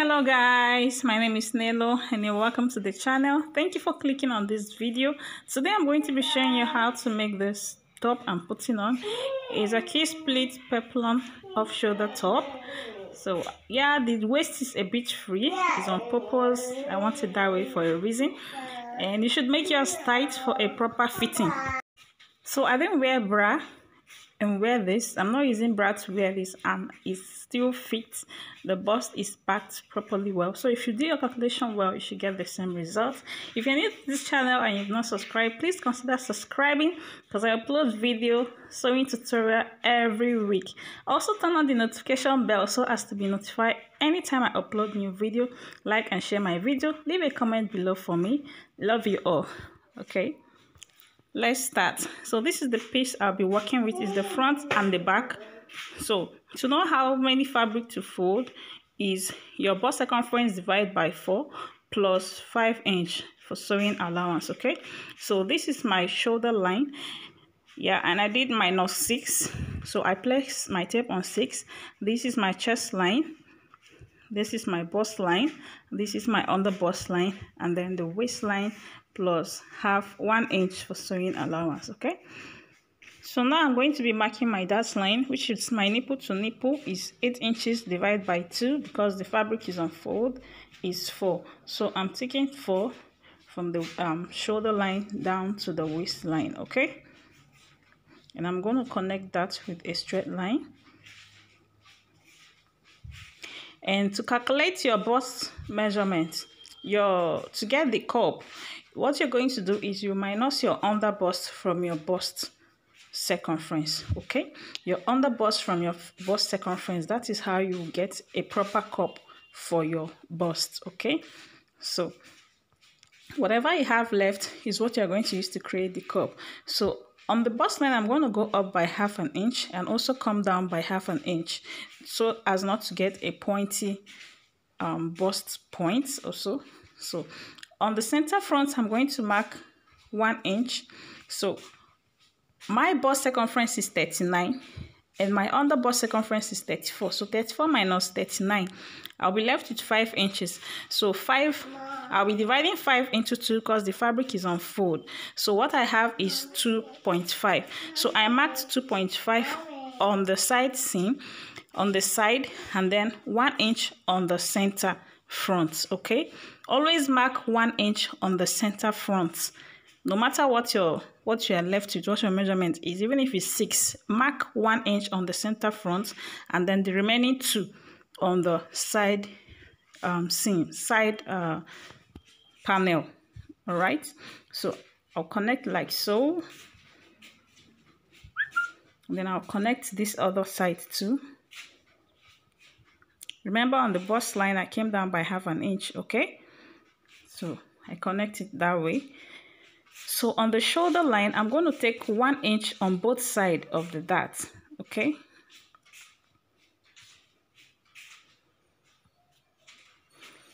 Hello guys, my name is Nelo and you're welcome to the channel. Thank you for clicking on this video. Today I'm going to be showing you how to make this top I'm putting on. It's a kiss pleat peplum off shoulder top. So yeah, the waist is a bit free. It's on purpose. I want it that way for a reason. And you should make yours tight for a proper fitting. So I didn't wear bra and wear this. I'm not using bra to wear this, and it still fits. The bust is packed properly well. So if you do your calculation well, you should get the same result. If you're new to this channel and you've not subscribed, please consider subscribing because I upload video sewing tutorial every week. Also turn on the notification bell so as to be notified anytime I upload new video. Like and share my video. Leave a comment below for me. Love you all. Okay, let's start. So this is the piece I'll be working with. Is the front and the back. So to know how many fabric to fold is your bust circumference divided by 4 plus 5 inch for sewing allowance. Okay, so this is my shoulder line. Yeah, and I did -6, so I placed my tape on 6. This is my chest line, this is my bust line, this is my underbust line, and then the waistline plus half 1 inch for sewing allowance. Okay, so now I'm going to be marking my dart line, which is my nipple to nipple is 8 inches divided by 2 because the fabric is on fold is 4. So I'm taking 4 from the shoulder line down to the waistline. Okay, and I'm going to connect that with a straight line. And to calculate your bust measurement, to get the curve, what you're going to do is you minus your underbust from your bust circumference. Okay, your underbust from your bust circumference, that is how you get a proper cup for your bust. Okay, so whatever you have left is what you're going to use to create the cup. So on the bust line, I'm going to go up by ½ an inch and also come down by ½ an inch so as not to get a pointy bust point also. So on the center front, I'm going to mark 1 inch. So my bust circumference is 39 and my underbust circumference is 34. So 34 minus 39, I'll be left with 5 inches. So I'll be dividing 5 into 2 because the fabric is on fold. So what I have is 2.5. So I marked 2.5 on the side seam, on the side, and then 1 inch on the center front. Okay, always mark 1 inch on the center front. No matter what you are left with, what your measurement is, even if it's 6, mark 1 inch on the center front and then the remaining 2 on the side seam, side panel. All right, so I'll connect like so, and then I'll connect this other side too. Remember, on the bust line I came down by ½ an inch. Okay, so I connect it that way. So on the shoulder line, I'm going to take 1 inch on both sides of the dart. Okay,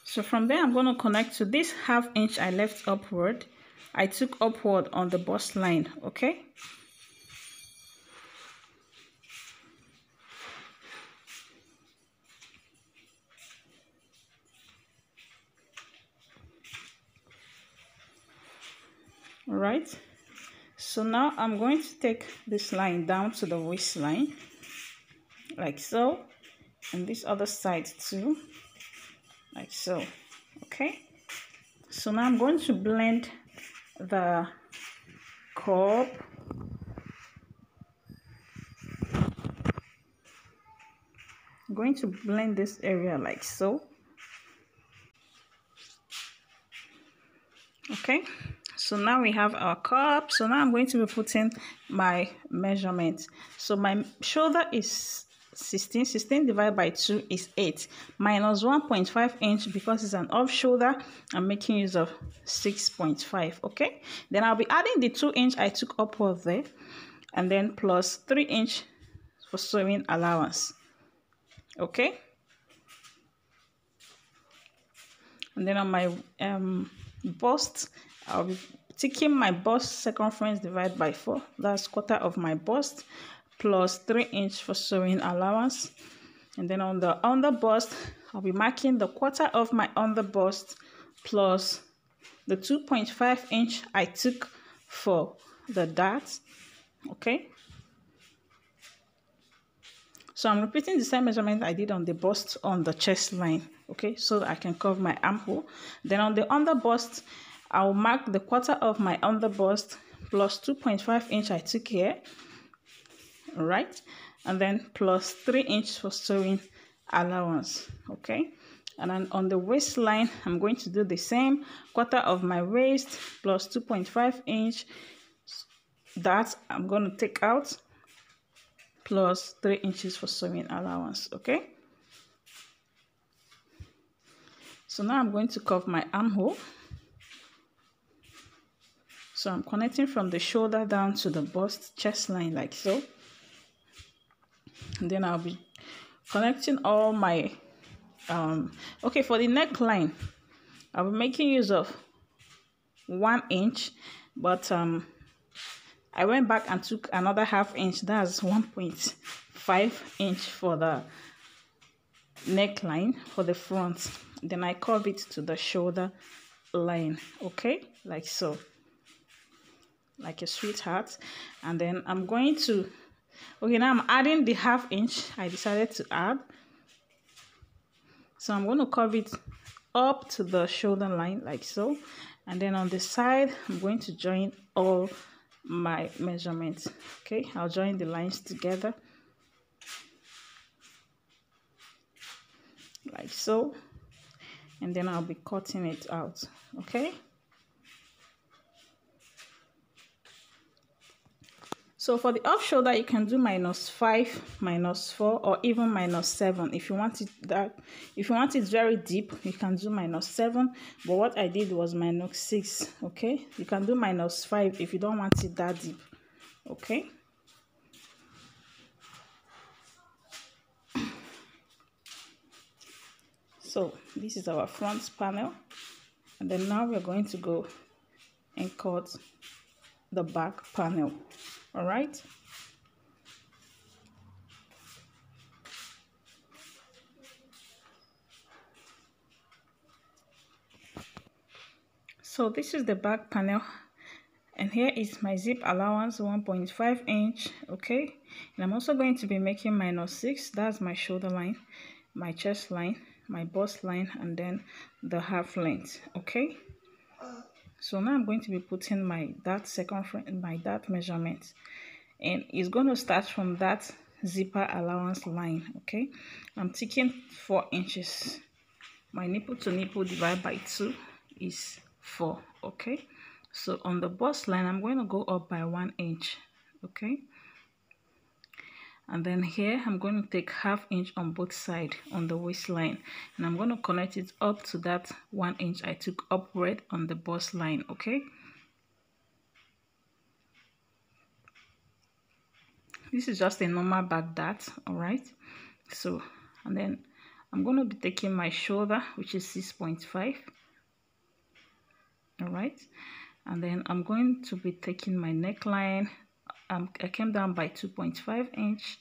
so from there I'm going to connect to this ½ inch I left upward. I took upward on the bust line. Okay, all right, so now I'm going to take this line down to the waistline like so, and this other side too like so. Okay, so now I'm going to blend the curve. I'm going to blend this area like so. Okay, so now we have our cup. So now I'm going to be putting my measurement. So my shoulder is 16 divided by 2 is 8 minus 1.5 inch because it's an off shoulder. I'm making use of 6.5. Okay, then I'll be adding the 2 inch I took upward there, and then plus 3 inch for sewing allowance. Okay, and then on my bust, I'll be taking my bust circumference divided by 4. That's 1/4 of my bust plus 3 inch for sewing allowance. And then on the underbust, I'll be marking the quarter of my underbust plus the 2.5 inch I took for the dart. Okay. So I'm repeating the same measurement I did on the bust on the chest line. Okay, so that I can cover my armhole. Then on the underbust, I'll mark the quarter of my underbust plus 2.5 inch I took here. All right, and then plus 3 inch for sewing allowance. Okay, and then on the waistline, I'm going to do the same, quarter of my waist plus 2.5 inch that I'm going to take out plus 3 inches for sewing allowance. Okay, so now I'm going to curve my armhole. So I'm connecting from the shoulder down to the bust chest line like so. And then I'll be connecting all my okay, for the neckline, I'll be making use of 1 inch, but I went back and took another ½ inch. That's 1.5 inch for the neckline for the front. Then I curve it to the shoulder line. Okay, like so, like a sweetheart. And then I'm going to, okay, now I'm adding the ½ inch I decided to add. So I'm going to curve it up to the shoulder line like so. And then on the side, I'm going to join all my measurements. Okay, I'll join the lines together like so. And then I'll be cutting it out. Okay. So for the off shoulder, you can do -5, -4, or even -7. If you want it that, if you want it very deep, you can do -7. But what I did was -6. Okay, you can do -5 if you don't want it that deep. Okay. So this is our front panel, and then now we're going to go and cut the back panel. All right. So this is the back panel, and here is my zip allowance, 1.5 inch. Okay, and I'm also going to be making -6. That's my shoulder line, my chest line, my bust line, and then the half length. Okay, so now I'm going to be putting my dart circumference, my dart measurement, and it's going to start from that zipper allowance line. Okay, I'm taking 4 inches. My nipple to nipple divided by 2 is 4. Okay, so on the bust line, I'm going to go up by 1 inch. Okay, and then here I'm going to take ½ inch on both sides on the waistline, and I'm going to connect it up to that 1 inch I took upward on the bust line. Okay, this is just a normal back dart. All right, so, and then I'm going to be taking my shoulder, which is 6.5. All right, and then I'm going to be taking my neckline. I came down by 2.5 inch.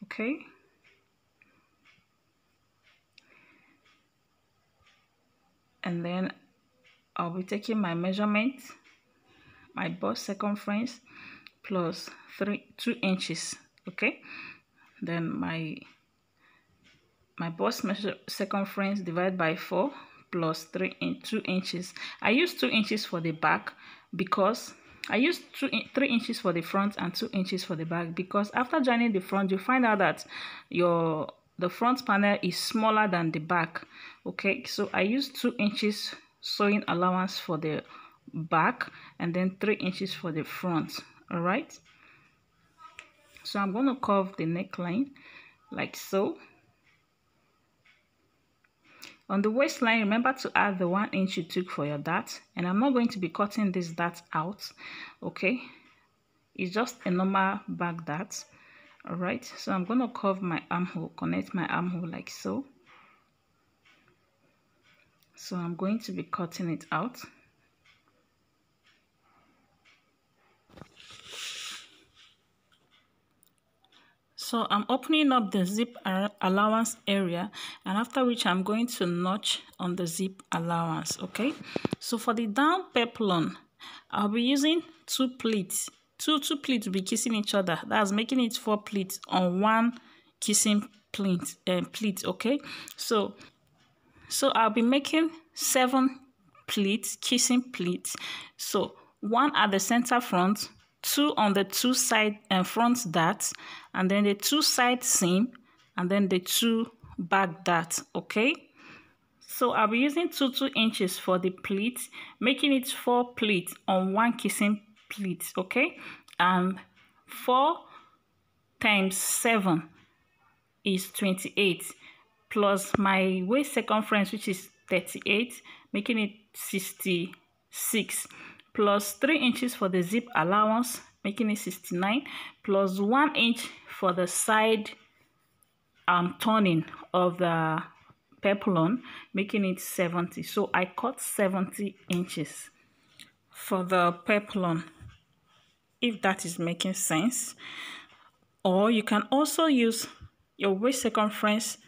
Okay, and then I'll be taking my measurement, my bust circumference plus 2 inches. Okay, then my bust circumference divided by 4 plus 2 inches. I used 2 inches for the back because I used 3 inches for the front and 2 inches for the back, because after joining the front, you find out that the front panel is smaller than the back. Okay, so I used 2 inches sewing allowance for the back and then 3 inches for the front. All right, so I'm going to curve the neckline like so. On the waistline, remember to add the 1 inch you took for your dart, and I'm not going to be cutting this dart out. Okay, it's just a normal back dart. All right, so I'm going to curve my armhole, connect my armhole like so. So I'm going to be cutting it out. So I'm opening up the zip allowance area, and after which I'm going to notch on the zip allowance. Okay, so for the down peplum, I'll be using two pleats. Two pleats will be kissing each other. That's making it 4 pleats on one kissing pleat. Okay, so I'll be making 7 pleats, kissing pleats. So 1 at the center front, 2 on the 2 side and front darts, and then the 2 side seam, and then the 2 back darts. Okay, so I'll be using 2 inches for the pleat, making it 4 pleats on one kissing pleat. Okay, and 4 times 7 is 28, plus my waist circumference, which is 38, making it 66, plus 3 inches for the zip allowance, making it 69, plus 1 inch for the side turning of the peplum, making it 70. So I cut 70 inches for the peplum, if that is making sense. Or you can also use your waist circumference.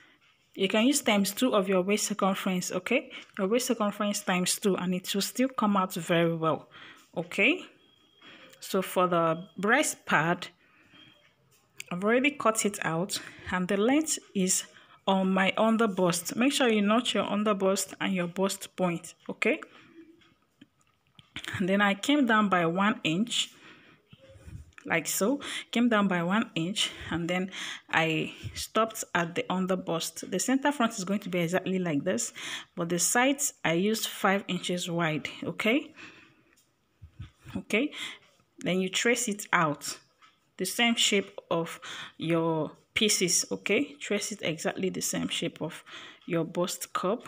You can use ×2 of your waist circumference. Okay, your waist circumference ×2, and it will still come out very well. Okay, so for the breast pad, I've already cut it out, and the length is on my underbust. Make sure you notch your underbust and your bust point. Okay, and then I came down by 1 inch, like so. Came down by 1 inch, and then I stopped at the underbust. The center front is going to be exactly like this, but the sides I used 5 inches wide. Okay, then you trace it out the same shape of your pieces. Okay, trace it exactly the same shape of your bust cup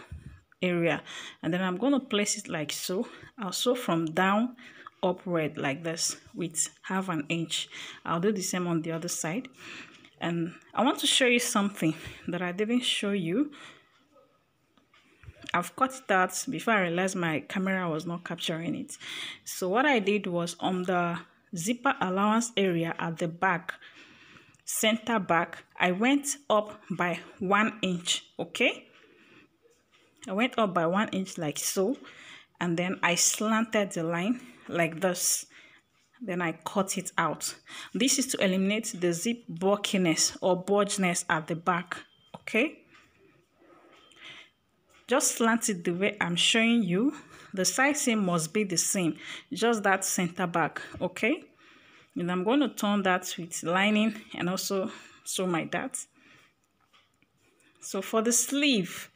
area, and then I'm going to place it like so. I'll sew from down upward like this with ½ inch. I'll do the same on the other side, and I want to show you something that I didn't show you. I've cut it out before I realized my camera was not capturing it. So what I did was, on the zipper allowance area at the back, center back, I went up by 1 inch. Okay, I went up by 1 inch like so, and then I slanted the line like this. Then I cut it out. This is to eliminate the zip bulkiness or bulginess at the back. Okay, just slant it the way I'm showing you. The side seam must be the same, just that center back. Okay, and I'm going to turn that with lining and also sew my darts. So for the sleeve,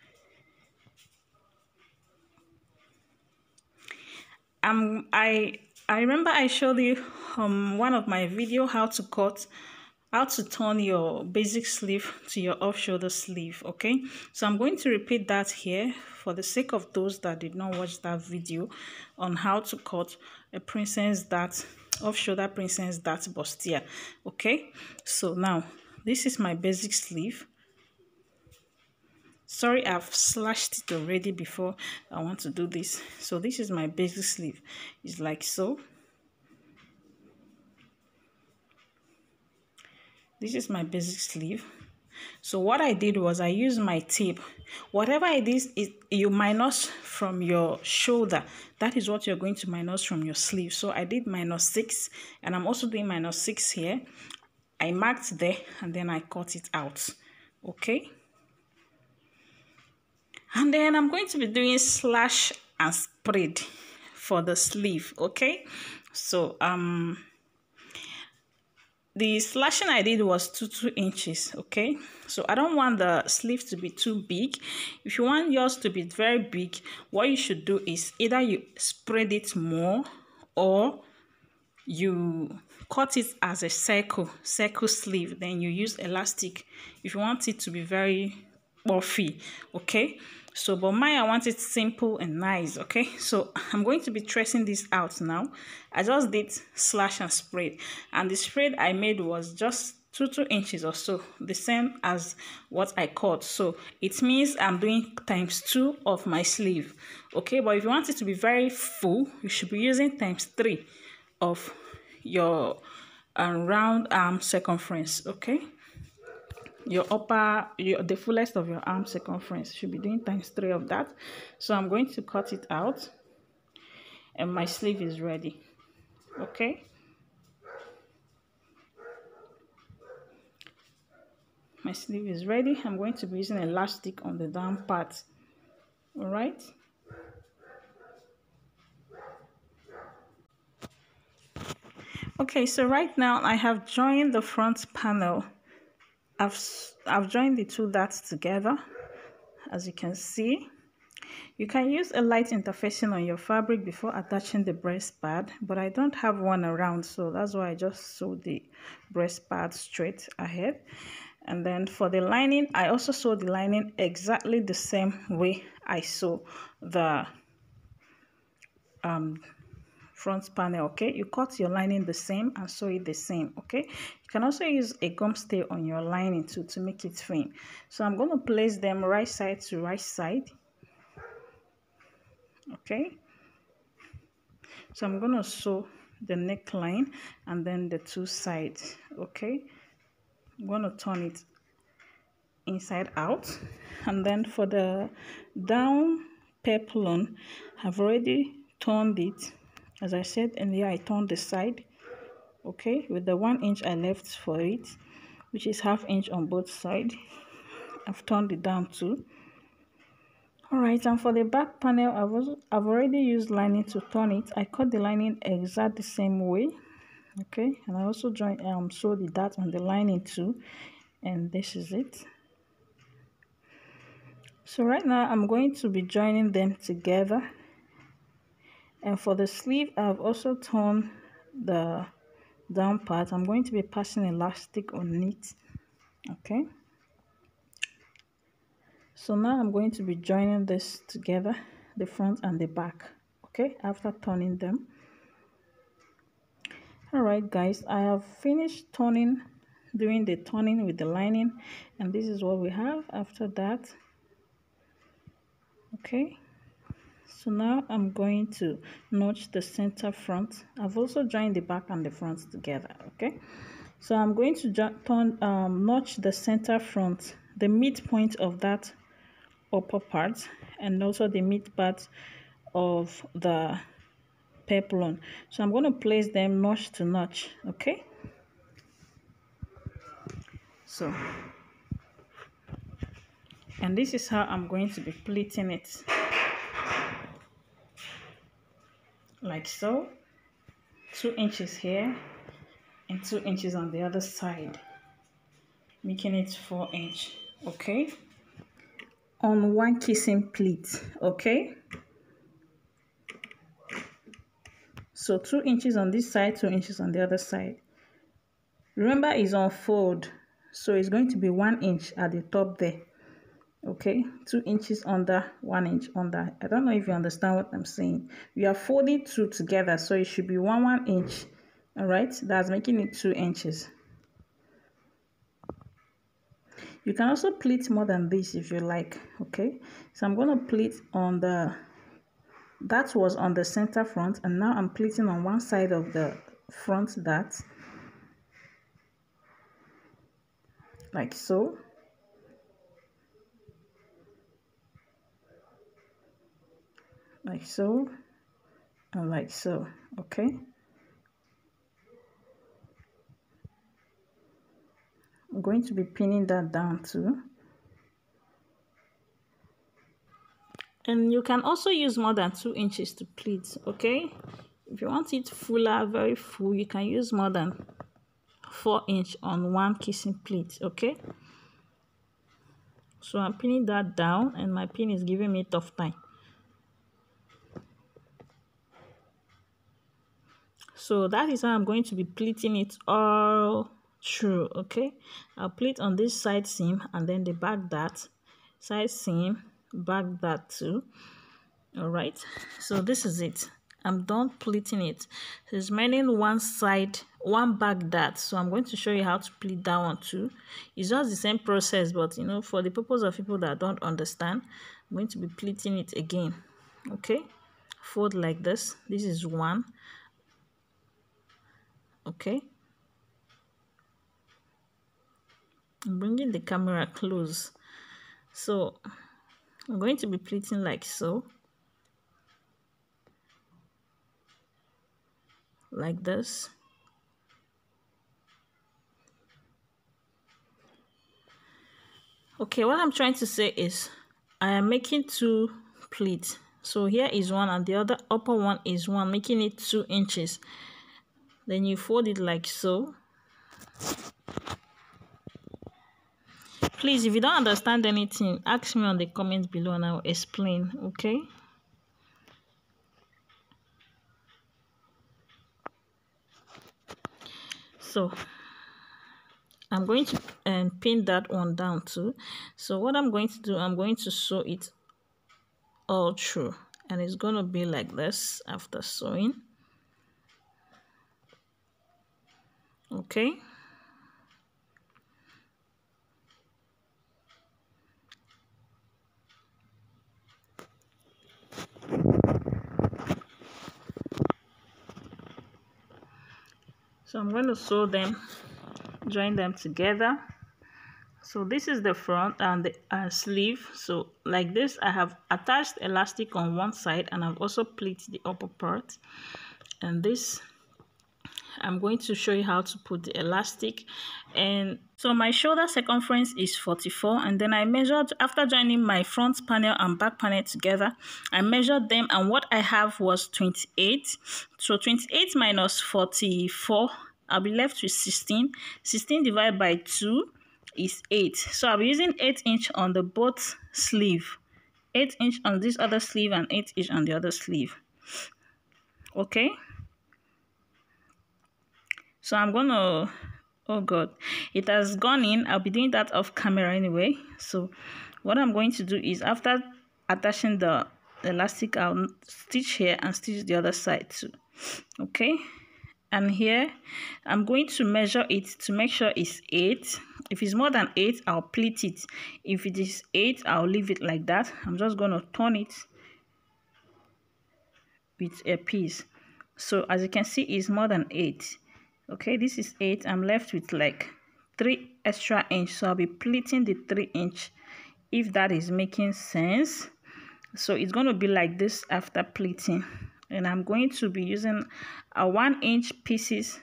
I remember I showed you one of my video how to turn your basic sleeve to your off-shoulder sleeve. Okay, so I'm going to repeat that here for the sake of those that did not watch that video on how to cut a princess dart, off-shoulder princess dart bustier. Okay, so now this is my basic sleeve. Sorry, I've slashed it already before I want to do this. So this is my basic sleeve. It's like so. This is my basic sleeve. So what I did was, I used my tape. Whatever it is you minus from your shoulder, that is what you're going to minus from your sleeve. So I did -6, and I'm also doing -6 here. I marked there, and then I cut it out. Okay, and then I'm going to be doing slash and spread for the sleeve. Okay, so the slashing I did was 2 inches. Okay, so I don't want the sleeve to be too big. If you want yours to be very big, what you should do is either you spread it more, or you cut it as a circle sleeve, then you use elastic if you want it to be very puffy. Okay, so but mine, I want it simple and nice. Okay, so I'm going to be tracing this out now. I just did slash and spread, and the spread I made was just 2 inches or so, the same as what I cut. So it means I'm doing ×2 of my sleeve. Okay, but if you want it to be very full, you should be using ×3 of your round arm circumference. Okay, the fullest of your arm circumference. You should be doing ×3 of that. So I'm going to cut it out, and my sleeve is ready. Okay, my sleeve is ready. I'm going to be using elastic on the down part. All right. Okay, so right now I have joined the front panel. I've joined the two dots together, as you can see. You can use a light interfacing on your fabric before attaching the breast pad, but I don't have one around, so that's why I just sew the breast pad straight ahead. And then for the lining, I also sew the lining exactly the same way I sew the front panel. Okay, you cut your lining the same and sew it the same. Okay, you can also use a gum stay on your lining too to make it firm. So I'm going to place them right side to right side. Okay, so I'm going to sew the neckline and then the two sides. Okay, I'm going to turn it inside out. And then for the down peplum, I've already turned it. As I said earlier, I turned the side, okay, with the 1 inch I left for it, which is ½ inch on both sides. I've turned it down too. All right, and for the back panel, I've already used lining to turn it. I cut the lining exactly the same way, okay, and I also sew the dart on the lining too, and this is it. So right now I'm going to be joining them together. And for the sleeve, I've also torn the down part. I'm going to be passing elastic on it. Okay, so now I'm going to be joining this together, the front and the back. Okay, after turning them. All right guys, I have finished doing the turning with the lining, and this is what we have after that. Okay, so now I'm going to notch the center front. I've also joined the back and the front together. Okay, so I'm going to notch the center front, the midpoint of that upper part, and also the mid part of the peplum. So I'm going to place them notch to notch. Okay, so, and this is how I'm going to be pleating it, like so. 2 inches here and 2 inches on the other side, making it 4 inch. Okay, on one kissing pleat. Okay, so 2 inches on this side, 2 inches on the other side. Remember, it's on fold, so it's going to be 1 inch at the top there. Okay, 2 inches under, 1 inch under. I don't know if you understand what I'm saying. We are folding two together, so it should be 1 inch. All right, that's making it 2 inches. You can also pleat more than this if you like. Okay, so I'm going to pleat on that was on the center front, and now I'm pleating on one side of the front dart, like so. Like so, and like so. Okay, I'm going to be pinning that down too. And you can also use more than 2 inches to pleat. Okay, if you want it fuller, very full, you can use more than 4 inch on one kissing pleat. Okay, so I'm pinning that down, and my pin is giving me a tough time. So that is how I'm going to be pleating it all through. Okay, I'll pleat on this side seam and then the back dart, side seam, back dart too. All right, so this is it. I'm done pleating it. There's remaining one side, one back dart, so I'm going to show you how to pleat that one too. It's just the same process, but you know, for the purpose of people that don't understand, I'm going to be pleating it again. Okay, fold like this. This is one. Okay, I'm bringing the camera close. So I'm going to be pleating like so. Like this. Okay, what I'm trying to say is I am making 2 pleats. So here is one and the other upper one is one, making it 2 inches. Then you fold it like so. Please, if you don't understand anything, ask me on the comments below and I'll explain, okay? So I'm going to pin that one down too. So what I'm going to do, I'm going to sew it all through, and it's going to be like this after sewing. Okay. So I'm going to sew them, join them together. So this is the front and the sleeve. So like this, I have attached elastic on one side and I've also pleated the upper part. And this, I'm going to show you how to put the elastic. And so my shoulder circumference is 44, and then I measured, after joining my front panel and back panel together, I measured them, and what I have was 28. So 28 minus 44, I'll be left with 16. 16 divided by 2 is 8. So I'll be using 8 inch on the both sleeve, 8 inch on this other sleeve and 8 inch on the other sleeve. Okay. So I'm gonna, oh god, it has gone in. I'll be doing that off camera anyway. So what I'm going to do is, after attaching the elastic, I'll stitch here and stitch the other side too. Okay. And here I'm going to measure it to make sure it's 8. If it's more than 8, I'll pleat it. If it is 8, I'll leave it like that. I'm just going to turn it with a piece. So as you can see, it's more than 8. Okay, this is 8. I'm left with like 3 extra inch. So I'll be pleating the 3 inch, if that is making sense. So it's going to be like this after pleating. And I'm going to be using a 1 inch pieces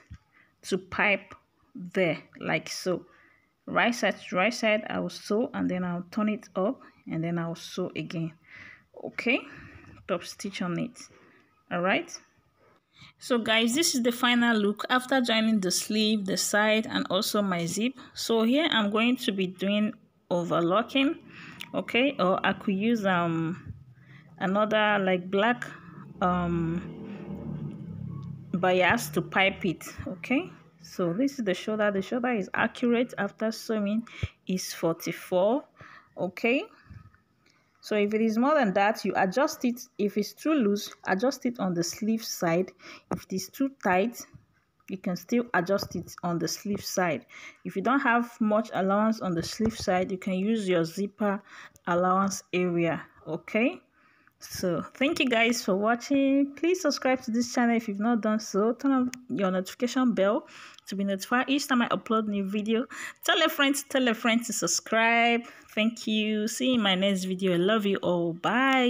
to pipe there, like so. Right side to right side, I will sew, and then I'll turn it up, and then I'll sew again. Okay, top stitch on it. All right. So guys, this is the final look after joining the sleeve, the side, and also my zip. So here I'm going to be doing overlocking, okay, or I could use another like black bias to pipe it. Okay, so this is the shoulder. The shoulder is accurate after sewing, is 44. Okay, so if it is more than that, you adjust it. If it's too loose, adjust it on the sleeve side. If it is too tight, you can still adjust it on the sleeve side. If you don't have much allowance on the sleeve side, you can use your zipper allowance area. Okay, so thank you guys for watching. Please subscribe to this channel if you've not done so. Turn on your notification bell to be notified each time I upload new video. Tell a friend to subscribe. Thank you. See you in my next video. I love you all. Bye.